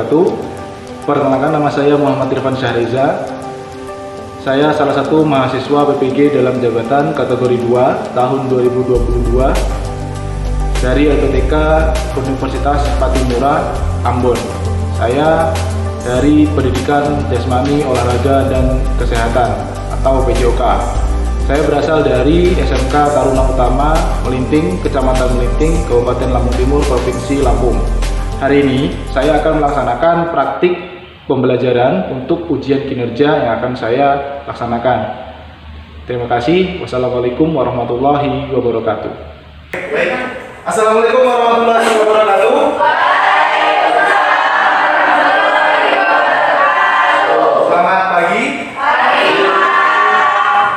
wabarakatuh. Perkenalkan, nama saya Muhammad Irfan Syahriza. Saya salah satu mahasiswa PPG dalam jabatan kategori 2 tahun 2022 dari LPTK Universitas Patimura, Ambon. Saya dari Pendidikan Jasmani, Olahraga, dan Kesehatan atau PJOK. Saya berasal dari SMK Taruna Utama Melinting, Kecamatan Melinting, Kabupaten Lampung Timur, Provinsi Lampung. Hari ini saya akan melaksanakan praktik pembelajaran untuk ujian kinerja yang akan saya laksanakan. Terima kasih. Wassalamualaikum warahmatullahi wabarakatuh. Baik. Assalamualaikum warahmatullahi wabarakatuh. Selamat pagi.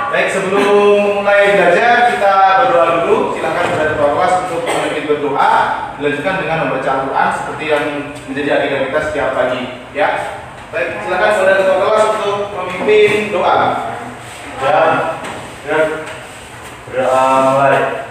Baik, sebelum mulai belajar kita berdoa dulu. Silakan saudara ketua kelas untuk memimpin berdoa, dilanjutkan dengan membaca Al-Quran seperti yang menjadi agenda kita setiap pagi, ya. Baik, silakan saudara ketua kelas untuk memimpin doa. Berdoa mulai.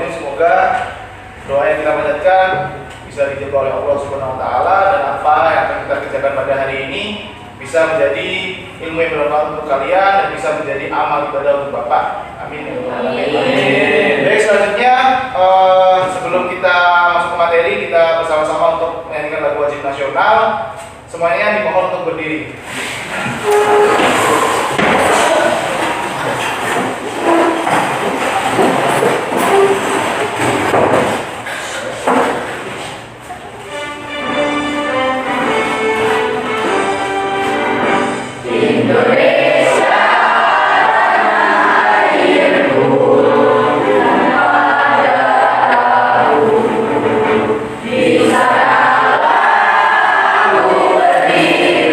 Semoga doa yang kita panjatkan bisa dijawab oleh Allah Subhanahu wa taala, dan apa yang akan kita kerjakan pada hari ini bisa menjadi ilmu yang bermanfaat untuk kalian dan bisa menjadi amal ibadah untuk Bapak. Amin. Baik, selanjutnya sebelum kita masuk ke materi, kita bersama-sama untuk menyanyikan lagu wajib nasional. Semuanya dimohon untuk berdiri. Di sana berdiri,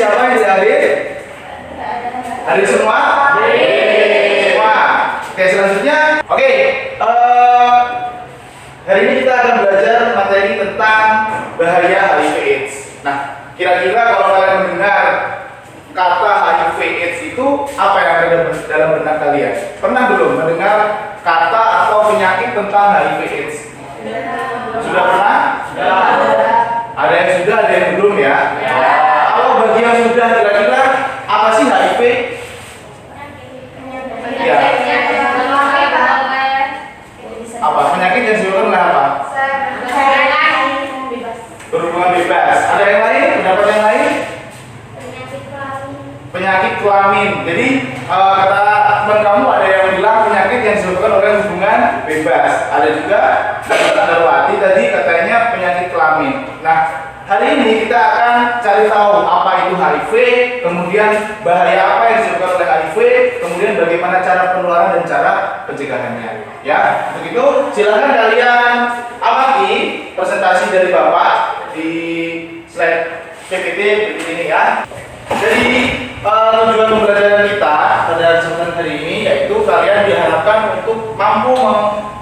siapa yang tidak hadir? Hadir semua? Semua. Oke, selanjutnya. Oke, hari ini kita akan belajar materi tentang bahaya HIV/AIDS. Nah, kira-kira kalau kalian mendengar kata HIV/AIDS itu apa yang ada dalam benak kalian? Pernah belum mendengar kata atau penyakit tentang HIV/AIDS? Sudah pernah? Ada yang sudah, ada yang belum ya? Kalau bagi yang sudah, kira-kira apa sih HIV? Ya. Apa? Penyakit yang disebabkan oleh apa? Berhubungan bebas. Ada yang lain? Pendapat yang lain? Penyakit kelamin. Jadi kata teman kamu ada yang bilang penyakit yang disebabkan oleh hubungan bebas. Ada juga kata Darwati tadi katanya penyakit kelamin. Nah, hari ini kita akan cari tahu apa itu HIV, kemudian bahaya apa yang disebabkan oleh HIV, kemudian bagaimana cara penularan dan cara pencegahannya. Ya, begitu. Silakan kalian amati presentasi dari Bapak di slide PPT berikut ini ya. Jadi tujuan pembelajaran kita pada kesempatan hari ini yaitu kalian diharapkan untuk mampu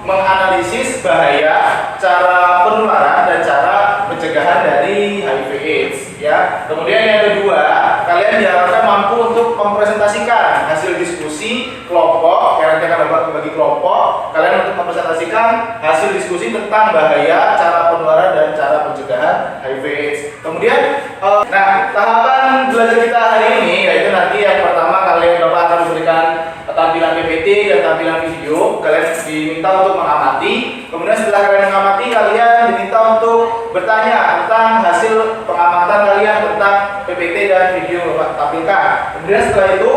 menganalisis bahaya, cara penularan dan cara pencegahan dari HIV/AIDS ya. Kemudian yang kedua, kalian diharapkan mampu untuk mempresentasikan hasil diskusi kelompok yang nanti akan dapat bagi kelompok. Kalian untuk mempresentasikan hasil diskusi tentang bahaya, cara penularan dan cara pencegahan HIV/AIDS. Kemudian nah, tahapan belajar kita hari ini yaitu nanti yang pertama kalian Bapak akan memberikan tampilan PPT dan tampilan video. Kalian diminta untuk mengamati. Kemudian setelah kalian mengamati, kalian diminta untuk bertanya tentang hasil pengamatan kalian tentang PPT dan video yang Bapak tampilkan. Kemudian setelah itu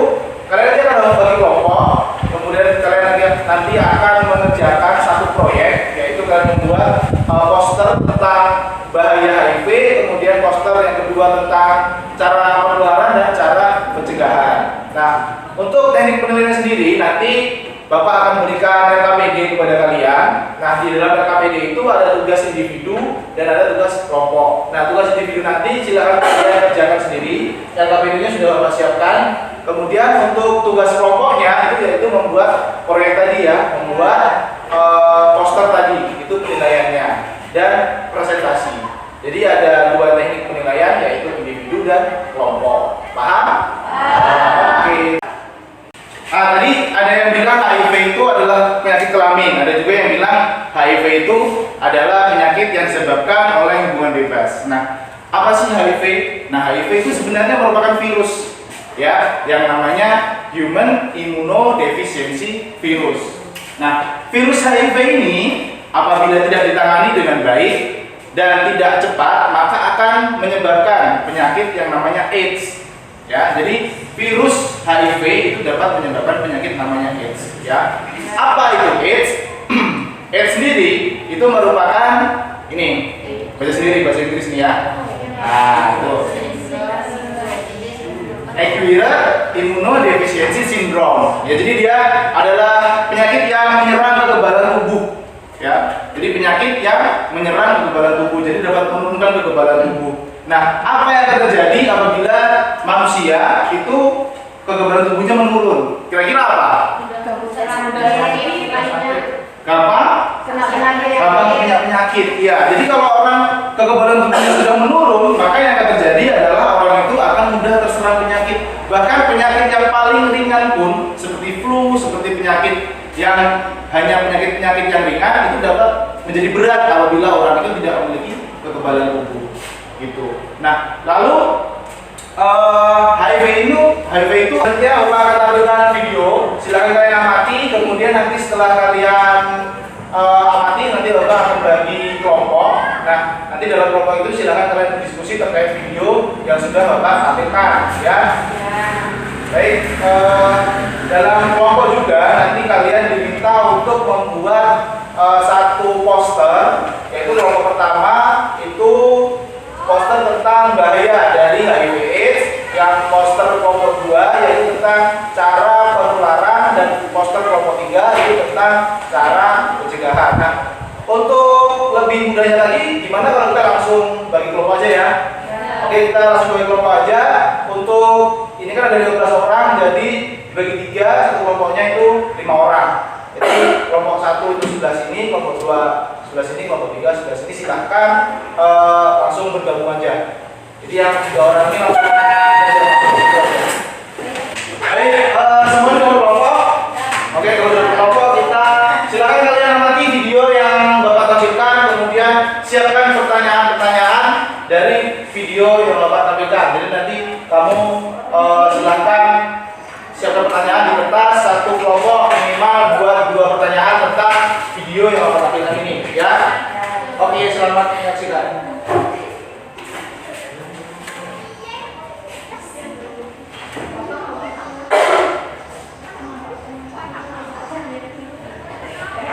kalian nanti akan bagi kelompok. Kemudian kalian nanti akan mengerjakan satu proyek, yaitu kalian membuat poster tentang bahaya HIV, kemudian poster yang kedua tentang cara penularan dan cara pencegahan. Nah, untuk teknik penilaian sendiri nanti Bapak akan memberikan RKPD kepada kalian. Nah, di dalam RKPD itu ada tugas individu dan ada tugas kelompok. Nah, tugas individu nanti silakan kalian kerjakan sendiri. RKPD-nya sudah Bapak siapkan. Kemudian untuk tugas kelompoknya itu yaitu membuat proyek tadi ya, membuat poster tadi, itu penilaiannya dan presentasi. Jadi ada dua teknik penilaian yaitu individu dan kelompok. Paham? Oke. Nah, tadi ada yang bilang HIV itu adalah penyakit kelamin. Ada juga yang bilang HIV itu adalah penyakit yang disebabkan oleh hubungan bebas. Nah, apa sih HIV? Nah, HIV itu sebenarnya merupakan virus ya, yang namanya Human Immunodeficiency Virus. Nah, virus HIV ini apabila tidak ditangani dengan baik dan tidak cepat, maka akan menyebabkan penyakit yang namanya AIDS. Ya, jadi virus HIV itu dapat menyebabkan penyakit namanya AIDS. Ya, apa itu AIDS? AIDS sendiri itu merupakan ini, baca sendiri bahasa Inggris nih ya. Nah, itu Acquired Immunodeficiency Syndrome. Ya, jadi dia adalah penyakit yang menyerang kekebalan tubuh. Ya, jadi penyakit yang menyerang kekebalan tubuh. Jadi dapat menurunkan kekebalan tubuh. Nah, apa yang akan terjadi apabila manusia itu kekebalan tubuhnya menurun? Kira-kira apa? Gampang? Gampang punya penyakit. Ya, jadi kalau orang kekebalan tubuhnya sudah menurun, maka yang akan terjadi adalah orang itu akan mudah terserang penyakit. Bahkan penyakit yang paling ringan pun, seperti flu, seperti penyakit yang hanya penyakit-penyakit yang ringan itu dapat menjadi berat apabila orang itu tidak memiliki kekebalan tubuh. Gitu. Nah, lalu HIV itu nanti Bapak akan tampilkan video. Silakan kalian amati. Kemudian nanti setelah kalian amati, nanti Bapak akan bagi kelompok. Nah, nanti dalam kelompok itu silakan kalian berdiskusi terkait video yang sudah Bapak tampilkan, ya. Baik, dalam kelompok juga nanti kalian diminta untuk membuat satu poster, yaitu kelompok pertama itu poster tentang bahaya dari HIV/AIDS, yang poster kelompok 2 yaitu tentang cara penularan, dan poster kelompok 3 yaitu tentang cara pencegahan. Nah, untuk lebih mudahnya lagi, gimana kalau kita langsung bagi kelompok aja ya? Oke, kita langsung bagi kelompok aja. Untuk ini kan ada 12 orang, jadi dibagi 3, satu kelompoknya itu 5 orang. Jadi kelompok 1 itu sebelah sini, kelompok 2 sebelah sini, kelompok 3 sebelah sini. Silahkan langsung bergabung aja. Jadi yang 3 orang ini langsung baik, semuanya sudah berkelompok. Oke, kalau sudah berkelompok kita silakan kalian amati video yang Bapak tampilkan, kemudian siapkan pertanyaan-pertanyaan dari video yang Bapak tampilkan. Jadi nanti kamu silakan siapkan pertanyaan di kertas, satu kelompok minimal buat 2 pertanyaan tentang video yang Bapak tampilkan ini, ya. Oke, selamat menyaksikan.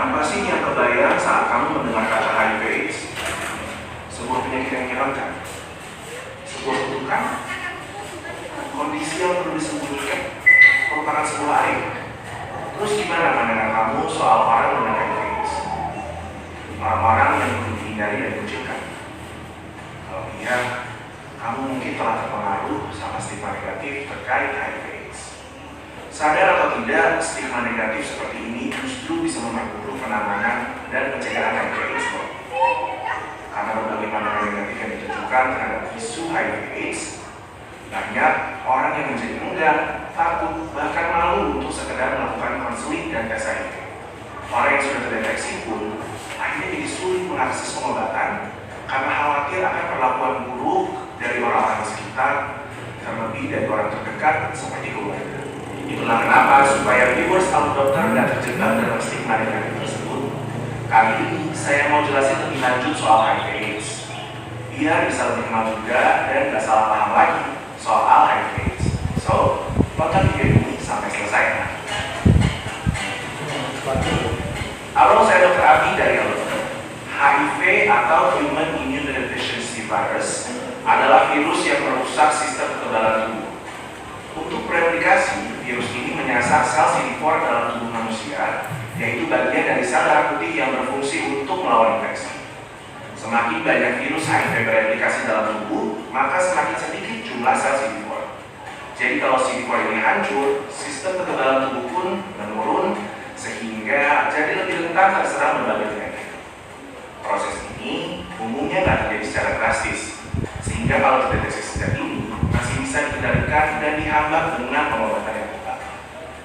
Apa sih yang kebayang saat kamu mendengar kata HIV/AIDS? Sebuah penyakit yang menyeramkan, sebuah kutukan, kondisi yang perlu disembunyikan, merupakan sebuah aib. Terus gimana pandangan kamu soal orang dengan HIV/AIDS? Orang-orang yang perlu dihindari dan dikucilkan. Kalau iya, kamu mungkin telah terpengaruh sama stigma negatif terkait HIV/AIDS. Sadar atau tidak, stigma negatif seperti ini justru bisa memperburuk penanganan dan pencegahan HIV/AIDS. Karena berbagai pandangan negatif yang ditujukan terhadap isu HIV/AIDS, banyak orang yang menjadi enggan, takut, bahkan malu untuk sekedar melakukan konseling dan tes HIV. Orang yang sudah terdeteksi pun akhirnya jadi sulit mengakses pengobatan karena khawatir akan perlakuan buruk dari orang-orang sekitar, terlebih dari orang terdekat seperti keluarga. Itulah kenapa supaya viewers Alur Dokter tidak terjebak dalam stigma negatif tersebut, kali ini saya mau jelasin lebih lanjut soal HIV/AIDS, biar bisa lebih kenal juga dan gak salah paham lagi soal HIV/AIDS. So, tonton video ini sampai selesai. Halo, saya Dr. Abi dari Alur Dokter. HIV atau Human Immunodeficiency Virus adalah virus yang merusak sistem kekebalan tubuh. Untuk replikasi, virus ini menyasar sel CD4 dalam tubuh manusia, yaitu bagian dari sel darah putih yang berfungsi untuk melawan infeksi. Semakin banyak virus HIV bereplikasi dalam tubuh, maka semakin sedikit jumlah sel CD4. Jadi kalau CD4 ini hancur, sistem kekebalan tubuh pun menurun, sehingga jadi lebih rentan terserang berbagai penyakit. Proses ini umumnya tidak terjadi secara drastis, sehingga kalau terdeteksi sejak ini, masih bisa dikendalikan dan dihambat dengan pengobatan yang tepat.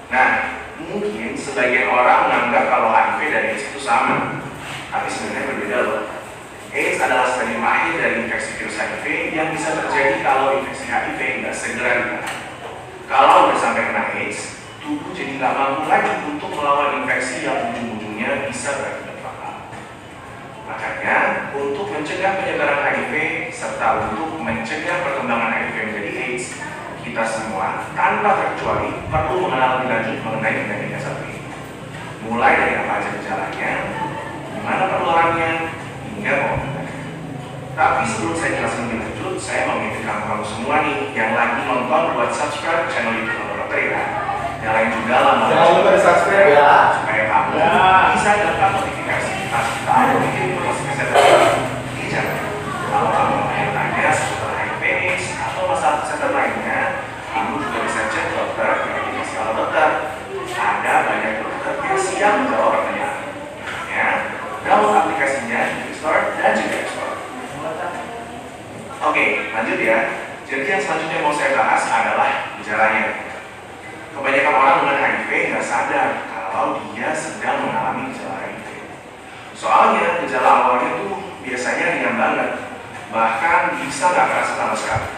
Nah, mungkin sebagian orang menganggap kalau HIV dan AIDS itu sama, tapi sebenarnya berbeda loh. AIDS adalah stadium akhir dari infeksi virus HIV yang bisa terjadi kalau infeksi HIV tidak segera ditangani. Kalau udah sampai kena AIDS, tubuh jadi nggak mampu lagi untuk melawan infeksi yang ujung-ujungnya bisa berakibat fatal. Makanya, untuk mencegah penyebaran HIV serta untuk mencegah perkembangan HIV menjadi AIDS, kita semua tanpa terkecuali perlu mengenal lebih lanjut mengenai penyakit yang satu ini. Mulai dari apa aja gejalanya, gimana penularannya, hingga pengobatannya. Tapi sebelum saya jelasin lebih lanjut, saya mau mengingatkan kamu semua nih yang lagi nonton buat subscribe channel YouTube Alur Dokter ya. Nyalain juga lah, jangan lupa di subscribe ya, supaya kamu bisa dapat notifikasi kita bikin informasi kesehatan. Ini jangan, kalau kamu mau tanya seputar HIV/AIDS atau masalah kesehatan lainnya, kamu juga bisa cek dokter di aplikasi Alur Dokter. Ada banyak dokter yang siap menjawab pertanyaan. Ya, download aplikasinya di Play Store dan juga App Store. Oke, lanjut ya. Jadi yang selanjutnya mau saya bahas adalah gejalanya. Kebanyakan orang dengan HIV nggak sadar kalau dia sedang mengalami gejala HIV. Soalnya gejala awalnya tuh biasanya ringan banget, bahkan bisa nggak kerasa sama sekali.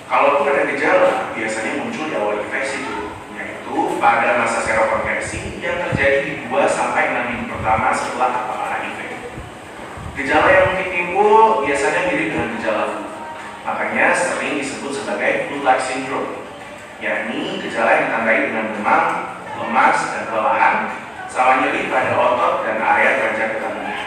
Kalaupun ada gejala, biasanya muncul di awal infeksi itu, yaitu pada masa serokonversi yang terjadi di 2-6 minggu pertama setelah terpapar HIV. Gejala yang mungkin timbul biasanya mirip dengan gejala flu, makanya sering disebut sebagai flu-like syndrome, yakni gejala yang ditandai dengan demam, lemas, dan kelelahan, sama nyeri pada otot dan area kelenjar getah benih.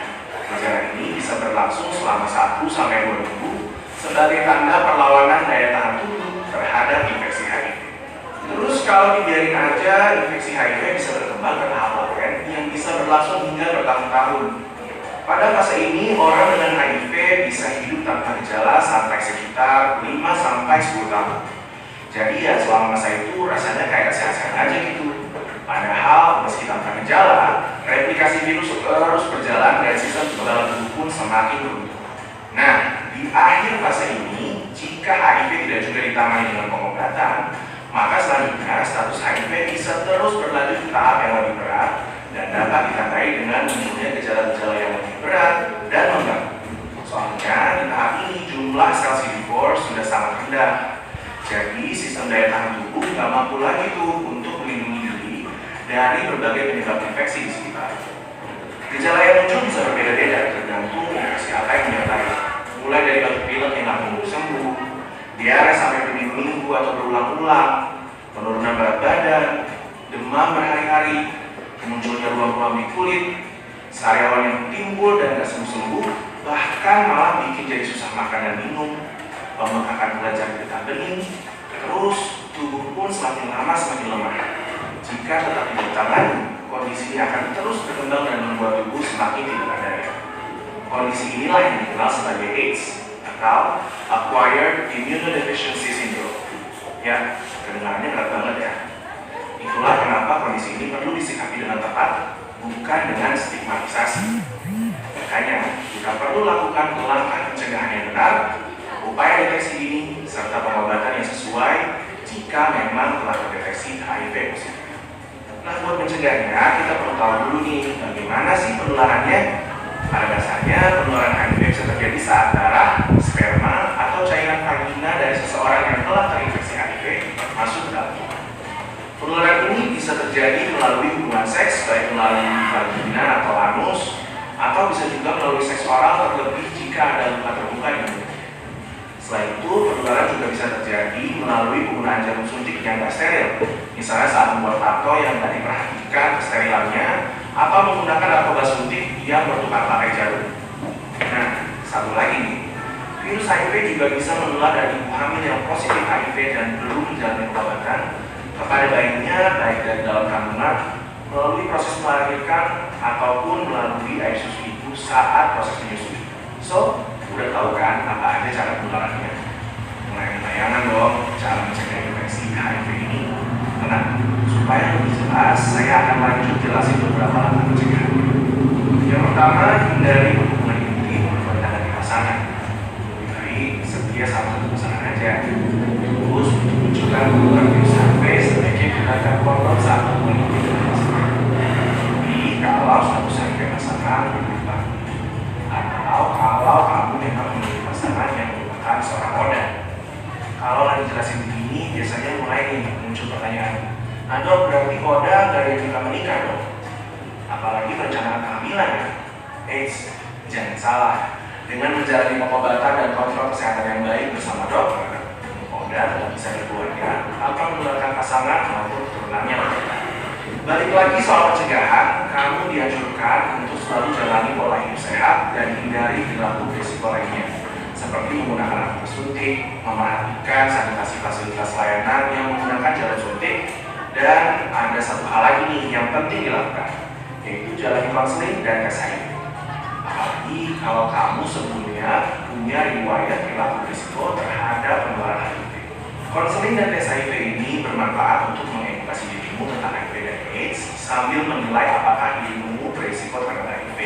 Gejala ini bisa berlangsung selama 1-2 minggu sebagai tanda perlawanan daya tahan tubuh terhadap infeksi HIV. Terus kalau dibiarin aja, infeksi HIV bisa berkembang ke tahap laten yang bisa berlangsung hingga bertahun-tahun. Pada fase ini, orang dengan HIV bisa hidup tanpa gejala sampai sekitar 5-10 tahun. Jadi ya selama masa itu rasanya kayak sehat-sehat aja gitu. Padahal meski tanpa gejala, replikasi virus terus berjalan dan sistem kekebalan tubuh pun semakin beruntung. Nah, di akhir fase ini, jika HIV tidak juga ditangani dengan pengobatan, maka selanjutnya status HIV bisa terus berlanjut ke tahap yang lebih berat dan dapat ditandai dengan munculnya gejala-gejala yang lebih berat dan mengganggu. Soalnya di tahap ini jumlah sel CD4 sudah sangat rendah. Jadi sistem daya tahan tubuh nggak mampu lagi tuh untuk melindungi diri dari berbagai penyebab infeksi di sekitar. Gejala yang muncul bisa berbeda-beda tergantung infeksi apa yang menyertai. Mulai dari batuk pilek yang nggak mungkin sembuh, diare sampai berminggu-minggu atau berulang-ulang, penurunan berat badan, demam berhari-hari, munculnya ruam-ruam di kulit, sariawan yang timbul dan nggak sembuh-sembuh, bahkan malah bikin jadi susah makan dan minum, pembengkakan belajar di dekat bening, terus tubuh pun semakin lama semakin lemah. Jika tetap tidak ditangani, kondisi ini akan terus berkembang dan membuat tubuh semakin tidak berdaya. Kondisi inilah yang dikenal sebagai AIDS atau Acquired Immunodeficiency Syndrome. Ya, kedengarannya berat banget ya. Itulah kenapa kondisi ini perlu disikapi dengan tepat, bukan dengan stigmatisasi. Makanya, kita perlu lakukan langkah pencegahan yang benar, upaya deteksi dini, serta pengobatan yang sesuai jika memang telah terdeteksi HIV positif. Nah, buat mencegahnya, kita perlu tahu dulu nih, bagaimana sih penularannya? Pada dasarnya, penularan HIV bisa terjadi saat darah, sperma, atau cairan vagina dari seseorang yang telah terinfeksi HIV masuk ke dalam tubuh. Penularan ini bisa terjadi melalui hubungan seks, baik melalui vagina atau anus, atau bisa juga melalui seks oral, terlebih jika ada luka terbuka di mulut. Selain itu, penularan juga bisa terjadi melalui penggunaan jarum suntik yang tidak steril, misalnya saat membuat tato yang tidak diperhatikan kesterilannya, atau menggunakan narkoba suntik yang bertukar pakai jarum. Nah, satu lagi nih, virus HIV juga bisa menular dari ibu hamil yang positif HIV dan belum menjalani pengobatan kepada bayinya, baik dari dalam kandungan, melalui proses melahirkan, ataupun melalui air susu ibu saat proses menyusui. So, udah tahu kan apa aja cara penularannya? Mulai bayangan dong cara mencegah infeksi HIV ini. Tenang, supaya lebih jelas, saya akan lanjut jelasin beberapa langkah pencegahan. Yang pertama, hindari hubungan intim berhubungan di pasangan. Lebih baik setia sama satu pasangan aja. Terus, untuk mencegah penularan virus HIV, sebaiknya gunakan kondom saat hubungan intim dengan pasangan. Tapi, kalau status HIV pasangan berubah, atau kalau kamu memang memiliki pasangan yang merupakan seorang oda. Kalau lagi jelasin begini, biasanya mulai nih muncul pertanyaan, Dok, berarti oda gak ada yang kita menikah dong? Apalagi merencanakan kehamilan ya? Eits, jangan salah. Dengan menjalani pengobatan dan kontrol kesehatan yang baik bersama dokter, oda tetap bisa berkeluarga tanpa menularkan pasangan maupun keturunannya. Balik lagi soal pencegahan, kamu dianjurkan untuk selalu jalani pola hidup sehat dan hindari perilaku risiko lainnya, seperti menggunakan alat suntik, memperhatikan sanitasi fasilitas layanan yang menggunakan jarum suntik, dan ada satu hal lagi nih yang penting dilakukan, yaitu jalani konseling dan tes HIV. Apalagi kalau kamu sebelumnya punya riwayat perilaku risiko terhadap penularan HIV. Konseling dan tes HIV ini bermanfaat untuk mengedukasi dirimu tentang HIV dan AIDS sambil menilai apakah dirimu berisiko terhadap HIV.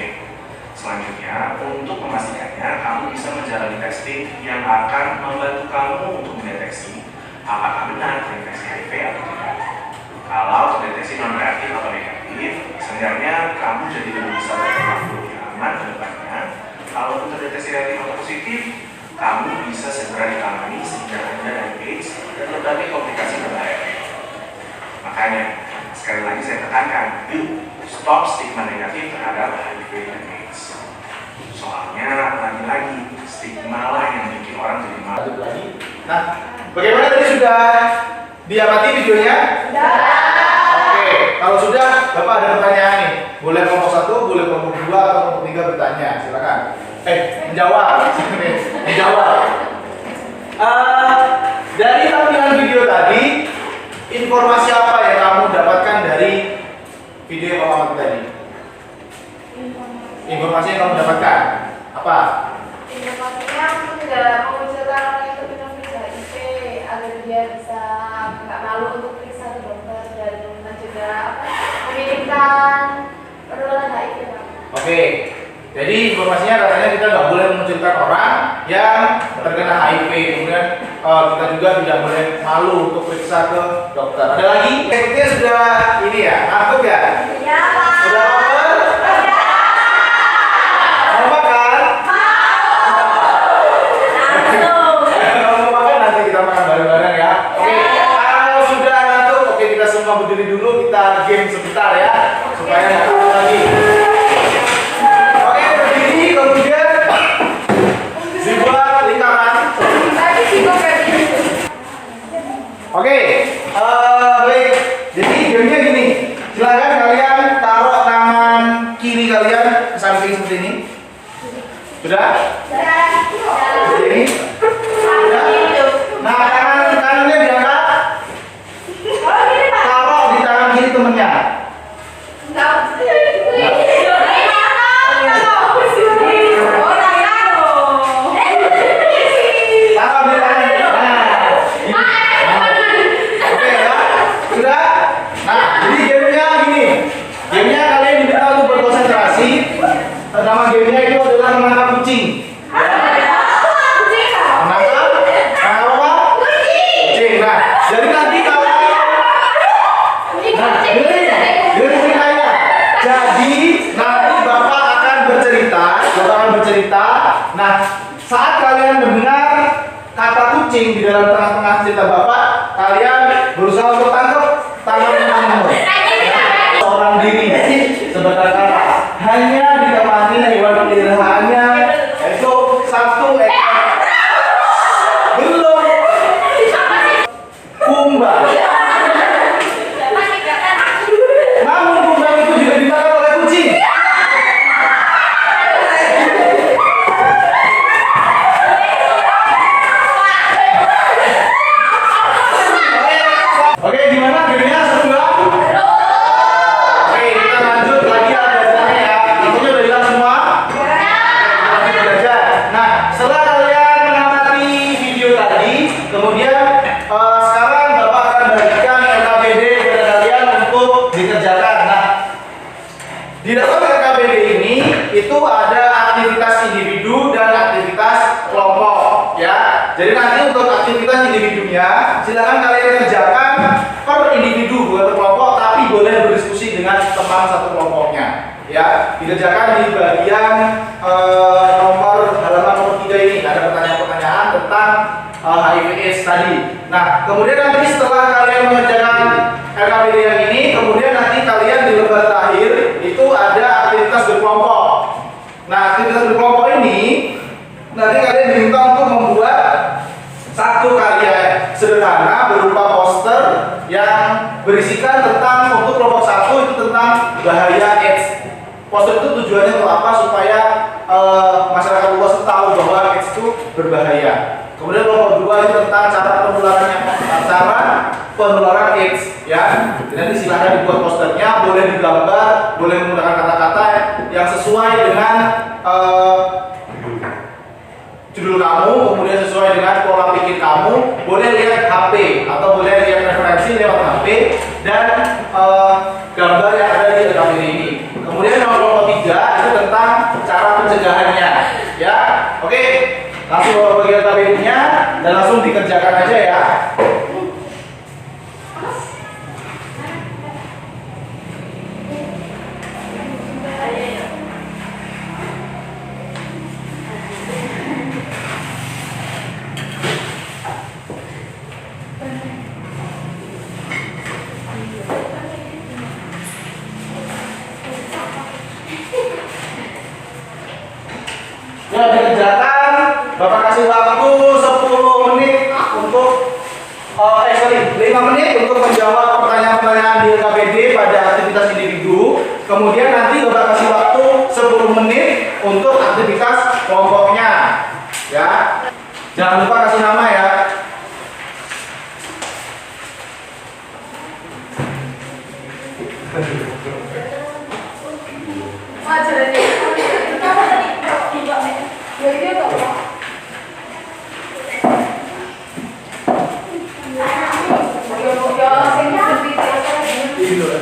Selanjutnya, untuk memastikannya, kamu bisa menjalani testing yang akan membantu kamu untuk mendeteksi apakah benar terinfeksi HIV atau tidak. Kalau terdeteksi non-reaktif atau negatif, seenggaknya kamu jadi lebih bisa berperilaku lebih aman ke depannya. Kalau terdeteksi reaktif atau positif, kamu bisa segera ditangani sehingga Anda dari AIDS dan berbagai komplikasi berbahaya. Makanya, sekali lagi saya tekankan, yuk stop stigma negatif terhadap HIV dan AIDS. Soalnya lagi-lagi stigma lah yang bikin orang jadi malu. Nah, bagaimana tadi sudah diamati videonya? Sudah. Oke, kalau sudah, Bapak ada pertanyaan nih. Boleh kelompok 1, boleh kelompok 2, atau kelompok 3 bertanya. Silakan. Menjawab. Menjawab. Dari tampilan video tadi, informasi apa yang kamu dapatkan dari video yang kamu amati tadi? Informasi yang kamu dapatkan apa? Informasinya aku tidak mengucapkan orang yang terkena HIV agar dia bisa malu untuk periksa ke dokter dan mencegah mengirimkan penularan HIV. Oke, jadi informasinya katanya kita nggak boleh memunculkan orang yang terkena HIV. Kemudian kita juga tidak boleh malu untuk periksa ke dokter. Ada lagi? Sepertinya sudah ini ya, ngantuk ya? Ya, Pak. Sudah lapar? Mau makan? Kalau mau makan nanti kita makan bareng-bareng ya. Oke, kalau sudah ngantuk, oke kita semua berdiri dulu, kita game sebentar ya, supaya nggak ngantuk lagi. Oke, berdiri, kemudian dibuat lingkaran. Oke, baik. Jadi gamenya gini, silakan kalian taruh tangan kiri kalian ke samping seperti ini. Sudah? Seperti ini. Sudah? Nah, tangan kanannya diangkat. Taruh di tangan kiri temennya. Taruh di tangan. Nah, ini. Oke ya. Sudah? Nah, jadi gamenya gini. Gamenya kalian diminta untuk berkonsentrasi. Nama gamenya itu adalah menangkap kucing. Menangkap apa? Kucing. Nah, jadi nanti kalau jadi ceritanya. Jadi nanti Bapak akan bercerita. Nah, saat kalian mendengar kata kucing di dalam tengah-tengah cerita Bapak, kalian berusaha untuk tangkap tangan temanmu. Seorang diri sebentar kata hanya ditemani hewan peliharaannya yaitu satu ekor belum kumbang. Namun kumbang itu juga dimakan oleh kucing. Oke, gimana gamenya? Seru nggak? Oke, kita lanjut lagi belajarnya ya. Infonya udah hilang semua? Kita lanjut belajar. Nah, setelah kalian mengamati video tadi, kemudian sekarang Bapak akan bagikan RKBD kepada kalian untuk dikerjakan. Nah, di dalam RKBD ini itu ada aktivitas individu dan aktivitas kelompok ya. Jadi nanti untuk aktivitas individunya silakan kalian kerjakan per individu bukan per kelompok, tapi boleh berdiskusi dengan teman satu kelompoknya ya. Dikerjakan di bagian halaman nomor 3 ini ada pertanyaan-pertanyaan tentang HIV/AIDS tadi. Nah, kemudian nanti setelah kalian mengerjakan RKBD yang ini, kemudian nanti kalian di lembar terakhir itu ada aktivitas berkelompok. Nah, aktivitas berkelompok ini nanti kalian diminta untuk membuat satu karya sederhana berupa poster yang berisikan tentang untuk kelompok 1 itu tentang bahaya AIDS. Poster itu tujuannya untuk apa? Supaya masyarakat luas tahu bahwa AIDS itu berbahaya. Kemudian kelompok 2 itu tentang cara penularan AIDS ya. Jadi nanti silahkan dibuat posternya, boleh digambar, boleh menggunakan kata-kata yang sesuai dengan judul kamu, kemudian sesuai dengan pola pikir kamu. Boleh lihat HP atau boleh lihat referensi lewat HP dan gambar yang ada di RKBD ini. Kemudian yang kelompok 3 itu tentang cara pencegahannya ya. Oke, langsung bawa bagian RKBD-nya dan langsung dikerjakan aja ya. Ya, dikerjakan. Bapak kasih waktu 10 menit untuk 5 menit untuk menjawab pertanyaan-pertanyaan di RKBD pada aktivitas individu. Kemudian nanti Bapak kasih waktu 10 menit untuk aktivitas kelompoknya. Ya. Jangan lupa kasih nama ya.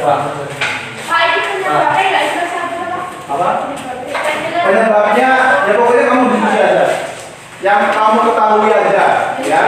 Pak, ini penyebabnya nggak bisa satu Apa? Penyebabnya ya pokoknya kamu diskusi aja. Yang kamu ketahui aja, ya.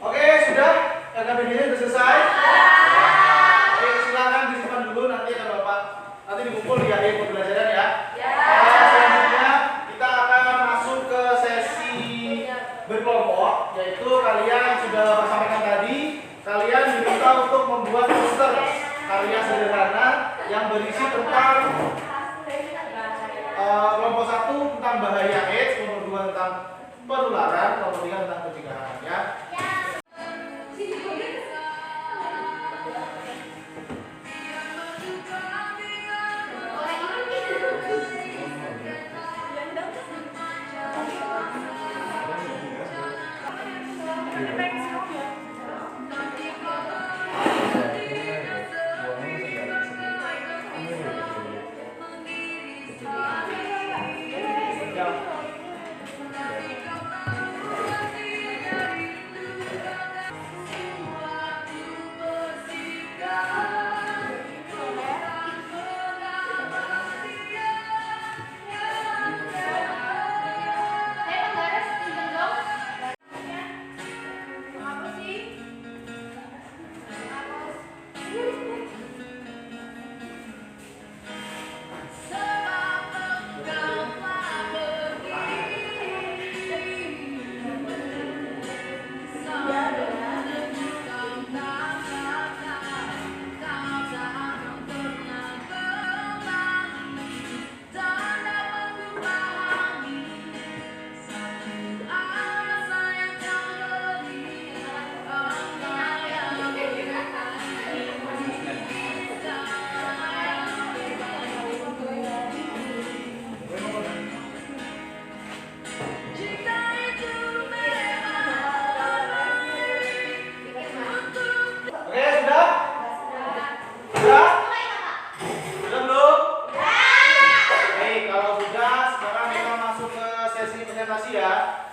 Oke, sudah? KKBD-nya sudah selesai? Oke, silakan disimpan dulu nanti akan Bapak nanti dikumpul di akhir pembelajaran ya. Selanjutnya kita akan masuk ke sesi berkelompok, yaitu kalian sudah sampaikan tadi, kalian diminta untuk membuat poster karya sederhana yang berisi tentang kelompok 1 tentang bahaya AIDS, kelompok 2 tentang penularan, kelompok 3 tentang pencegahan ya.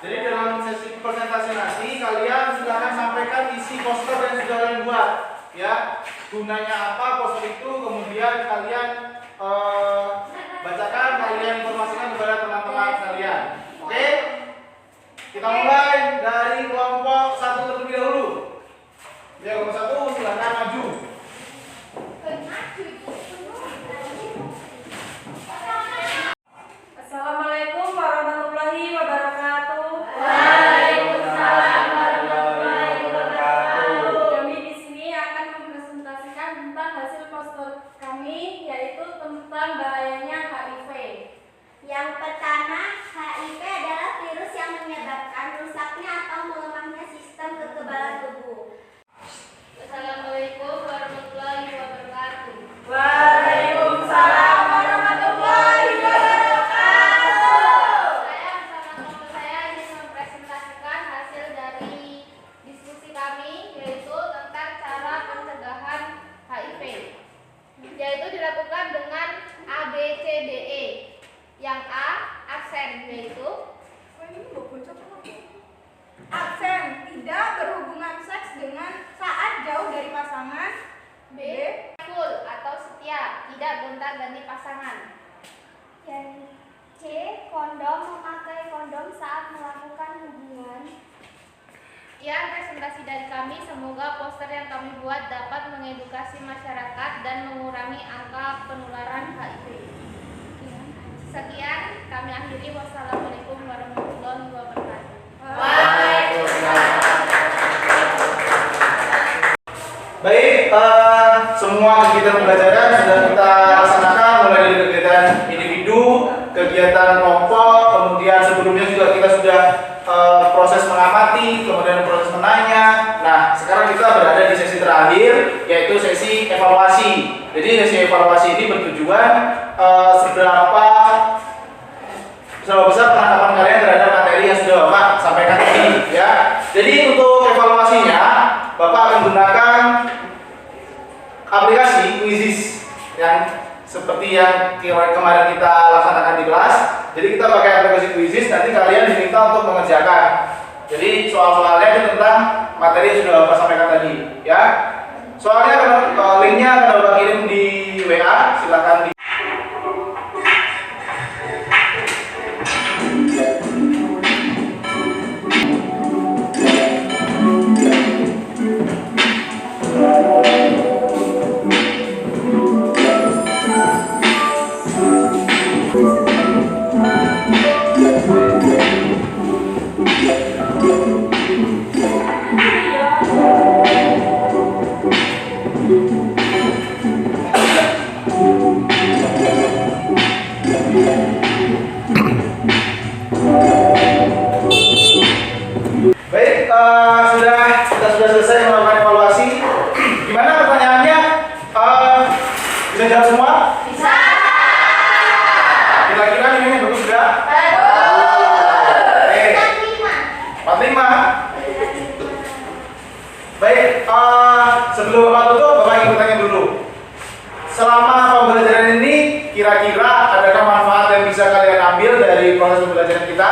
Jadi dalam sesi presentasi nanti kalian silakan sampaikan isi poster yang sudah kalian buat, ya. Gunanya apa poster itu, kemudian kalian bacakan, kalian informasikan kepada teman-teman kalian. Oke? Kita mulai dari kelompok 1 terlebih dahulu. Ya, kelompok 1 silakan maju. Assalamualaikum Sekian presentasi dari kami. Semoga poster yang kami buat dapat mengedukasi masyarakat dan mengurangi angka penularan HIV. Sekian kami akhiri. Wassalamualaikum warahmatullahi wabarakatuh. Baik, semua kegiatan pembelajaran sudah kita laksanakan, mulai dari kegiatan individu, kegiatan kelompok, kemudian sebelumnya juga kita sudah proses mengamati, kemudian proses menanya. Nah, sekarang kita berada di sesi terakhir, yaitu sesi evaluasi. Jadi sesi evaluasi ini bertujuan seberapa besar penangkapan kalian terhadap materi yang sudah Bapak sampaikan tadi, ya. Jadi untuk evaluasinya, Bapak akan gunakan aplikasi Quizizz yang seperti yang kemarin kita laksanakan di kelas. Jadi kita pakai aplikasi Quizizz, nanti kalian diminta untuk mengerjakan. Jadi soal-soalnya itu tentang materi yang sudah Bapak sampaikan tadi, ya. Soalnya linknya akan Bapak kirim di WA, silakan di kita sudah selesai melakukan evaluasi. Gimana pertanyaannya? Bisa jawab semua? Bisa. Kira-kira nilainya bagus enggak? Bagus. 45. Baik, sebelum Bapak tutup, Bapak ingin bertanya dulu. Selama pembelajaran ini, kira-kira adakah manfaat yang bisa kalian ambil dari proses pembelajaran kita?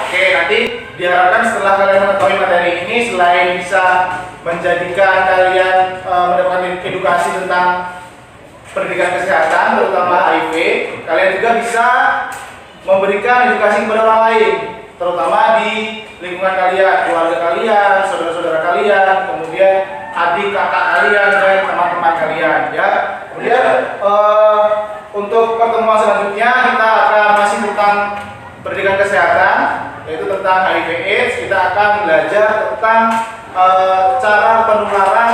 Oke, nanti diharapkan setelah kalian mengetahui materi ini, selain bisa menjadikan kalian mendapatkan edukasi tentang pendidikan kesehatan, terutama HIV, kalian juga bisa memberikan edukasi kepada orang lain, terutama di lingkungan kalian, keluarga kalian, saudara-saudara kalian, kemudian adik kakak kalian dan teman-teman kalian, ya. Kemudian untuk pertemuan selanjutnya kita akan masih tentang pendidikan kesehatan, yaitu tentang HIV/AIDS. Kita akan belajar tentang cara penularan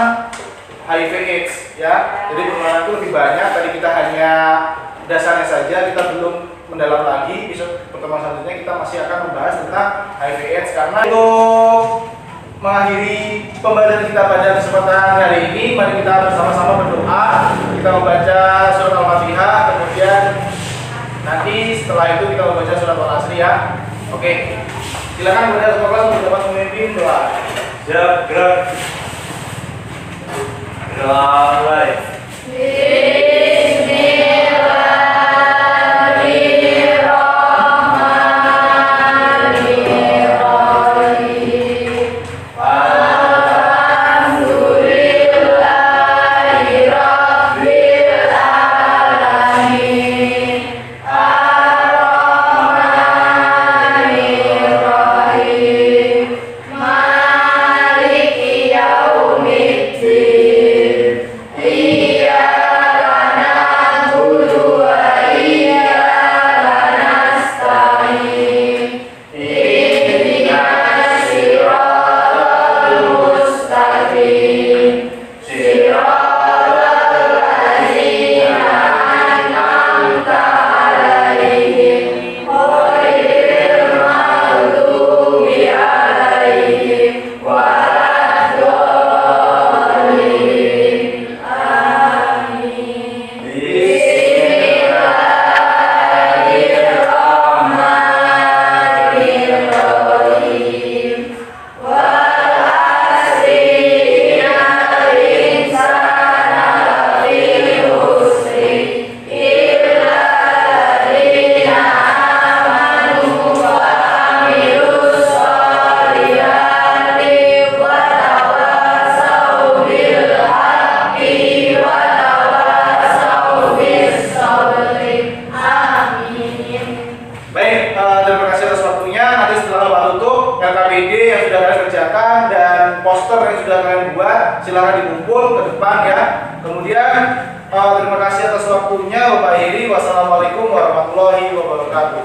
HIV/AIDS, ya. Jadi penularan itu lebih banyak. Tadi kita hanya dasarnya saja, kita belum mendalam lagi. Besok pertemuan selanjutnya kita masih akan membahas tentang HIV/AIDS. Karena untuk mengakhiri pembelajaran kita pada kesempatan hari ini, mari kita bersama-sama berdoa. Kita membaca surat Al-Fatihah, kemudian nanti setelah itu kita membaca surat Al-Asr, ya. Oke, silakan kepada semua kelas untuk dapat memimpin doa. Siap, gerak. Mulai. silakan dikumpul ke depan ya. Kemudian terima kasih atas waktunya Bapak Heri. Wassalamualaikum warahmatullahi wabarakatuh.